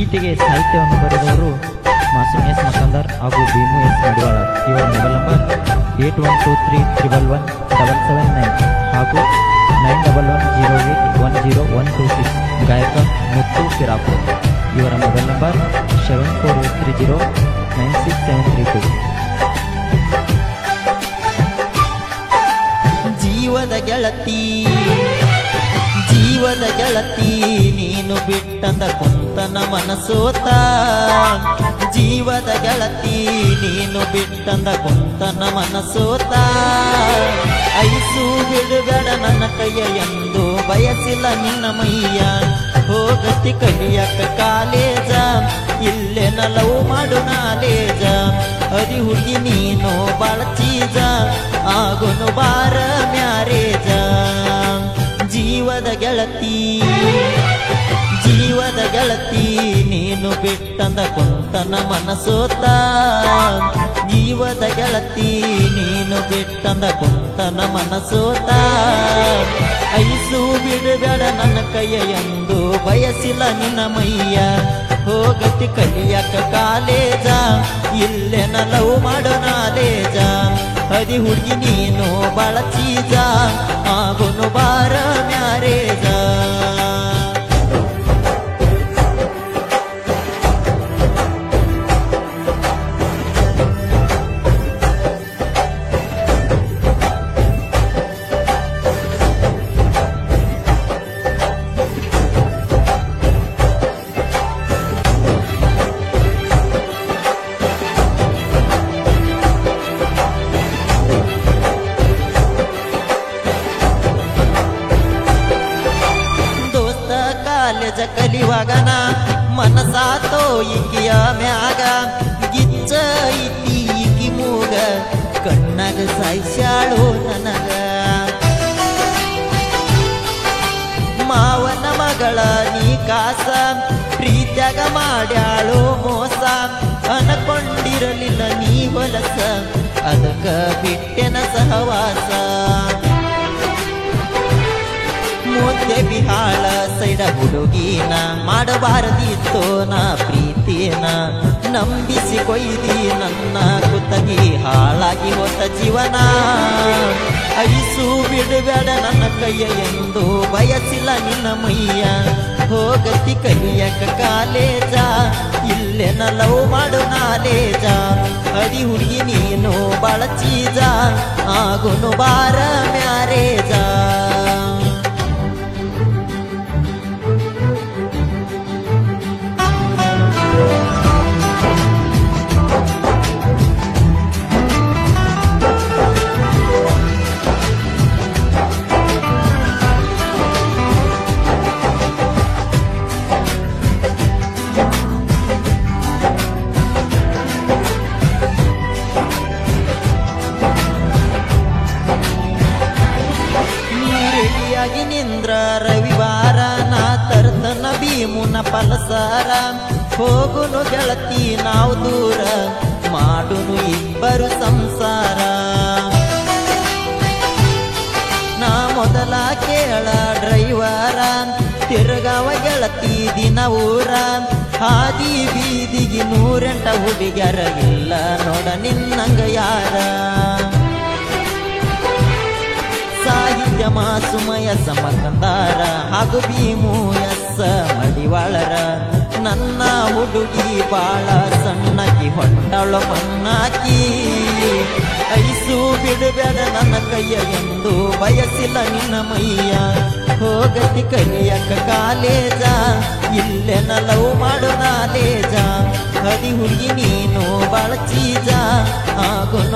ಗೀತೆಗೆ ಸಾಹಿತ್ಯವನ್ನು ಬರೆದವರು ಮಾಸೂಮ್ ಎಸ್ ಮಕಂದರ್ ಹಾಗೂ ಭೀಮು ಎಸ್ ಮಡಿವಾಳ. ಇವರ ಮೊಬೈಲ್ ನಂಬರ್ 8123117779 ಹಾಗೂ 9110810126. ಗಾಯಕ ಮುತ್ತು ಸಿರಾಪುರ್. ಇವರ ಮೊಬೈಲ್ ನಂಬರ್ 7483096732. ಜೀವದ ಗೆಳತಿ ಜೀವದ ಗೆಳತಿ ನೀನು ಬಿಟ್ಟಂದ ಕುಂತನ ಮನಸೋತ. ಜೀವದ ಗೆಳತಿ ನೀನು ಬಿಟ್ಟಂದ ಕುಂತನ ಮನಸೋತ. ಐಸು ಬಿಡುಗಡ ನನ್ನ ಕೈಯ ಎಂದು ಬಯಸಿಲ್ಲ ನಿನ್ನ ಮೈಯ. ಹೋಗತಿ ಕಲಿಯಕ ಕಾಲೇಜ ಇಲ್ಲೆನ ಲವ್ ಮಾಡು ನಾಲೇಜ. ಅರಿ ಹುಡುಗಿ ನೀನು ಬಾಳ ಚೀಜ ಆಗುನು ಬಾರ ಮ್ಯಾರೇಜ. ಜೀವದ ಗೆಳತಿ ಜೀವದ ಗೆಳತಿ ನೀನು ಬಿಟ್ಟಂದ ಕುಂತನ ಮನಸೋತ. ಜೀವದ ಗೆಳತಿ ನೀನು ಬಿಟ್ಟಂದ ಕುಂತನ ಮನಸೋತ. ಐಸು ಬಿಡುಗಡ ನನ್ನ ಕೈಯ ಎಂದು ಬಯಸಿಲ್ಲ ನಿನ್ನ ಮೈಯ. ಹೋಗತಿ ಕಲಿಯಕ ಕಾಲೇಜ ಇಲ್ಲೆನ ಲವ್ ಮಾಡೋ ನಾಲೇಜ. ಹದಿ ಹುಡುಗಿ ನೀನು ಬಾಳ ಚೀಜ ಆಗುನು ಬಾರ ಮ್ಯಾರೇಜ. ಕಾಲೇಜ ಕಲಿವಾಗನ ಮನಸಾತೋ ಈಕಿಯ ಮ್ಯಾಗ. ಗಿಚ್ಚ ಐತಿ ಈಕಿ ಮೂಗ ಕಣ್ಣಾಗ ಸಾಯ್ಸ್ಯಾಳೋ ನನಗ. ಮಾವನ ಮಗಳ ನೀ ಕಾಸ ಪ್ರೀತ್ಯಾಗ ಮಾಡ್ಯಾಳೋ ಮೋಸ. ಅನಕೊಂಡಿರಲಿಲ್ಲ ನೀ ಹೊಲಸ ಅದಕ್ಕ ಬಿಟ್ಟೆನ ಸಹವಾಸ. ಮುದ್ದೆ ಬಿಹಾಳ ಸೈಡ ಹುಡುಗಿನ ಮಾಡಬಾರದಿತ್ತೋ ನಾ ಪ್ರೀತಿನ. ನಂಬಿಸಿ ಕೊಯ್ದಿ ನನ್ನ ಕುತ್ತಗಿ ಹಾಳಾಗಿ ಹೋತ ಜೀವನ. ಐಸು ಬಿಡುಬೇಡ ನನ್ನ ಕೈಯ ಎಂದು ಬಯಸಿಲ್ಲ ನಿನ್ನ ಮೈಯ. ಹೋಗತಿ ಕಲಿಯಕ ಕಾಲೇಜ ಇಲ್ಲೆನ ಲವ್ ಮಾಡು ನಾಲೇಜ. ಅಡಿ ಹುಡುಗಿ ನೀನು ಬಾಳ ಚೀಜ ಆಗುನು ಬಾರ ಮ್ಯಾರೇಜ. ನಿಂದ್ರ ರವಿವಾರ ನಾ ತರ್ತನ ಭೀಮುನ ಪಲಸಾರ. ಹೋಗುನು ಗೆಳತಿ ನಾವು ದೂರ ಮಾಡುನು ಇಬ್ಬರು ಸಂಸಾರ. ನಾ ಮೊದಲ ಕೇಳ ಡ್ರೈವರ ತಿರುಗಾವ ಗೆಳತಿ ದಿನ ಊರ. ಹಾದಿ ಬೀದಿಗೆ 108 ಹುಡುಗ್ಯಾರ ಇಲ್ಲ ನೋಡ ನಿನ್ನಂಗ ಯಾರ. ಸಾಹಿತ್ಯ ಮಾಸುಮಯ ಸಮಕಂದಾರ ಹಾಗೂ ಭೀಮು ಎಸ್ ಮಡಿವಾಳರ. ನನ್ನ ಹುಡುಗಿ ಬಾಳ ಸಣ್ಣಕಿ ಹೊಂಡಳ ಮಣ್ಣಾಕಿ. ಐಸು ಬಿಡುಬೇಡ ನನ್ನ ಕೈಯ ಎಂದು ಬಯಸಿಲ್ಲ ನಿನ್ನ ಮೈಯ. ಹೋಗತಿ ಕಲಿಯಕ ಕಾಲೇಜ ಇಲ್ಲೆನ ಲವ್ ಮಾಡು ನಾಲೇಜ. ಹದಿ ಹುಡುಗಿ ನೀನು ಬಾಳ ಚೀಜ ಆಗುನು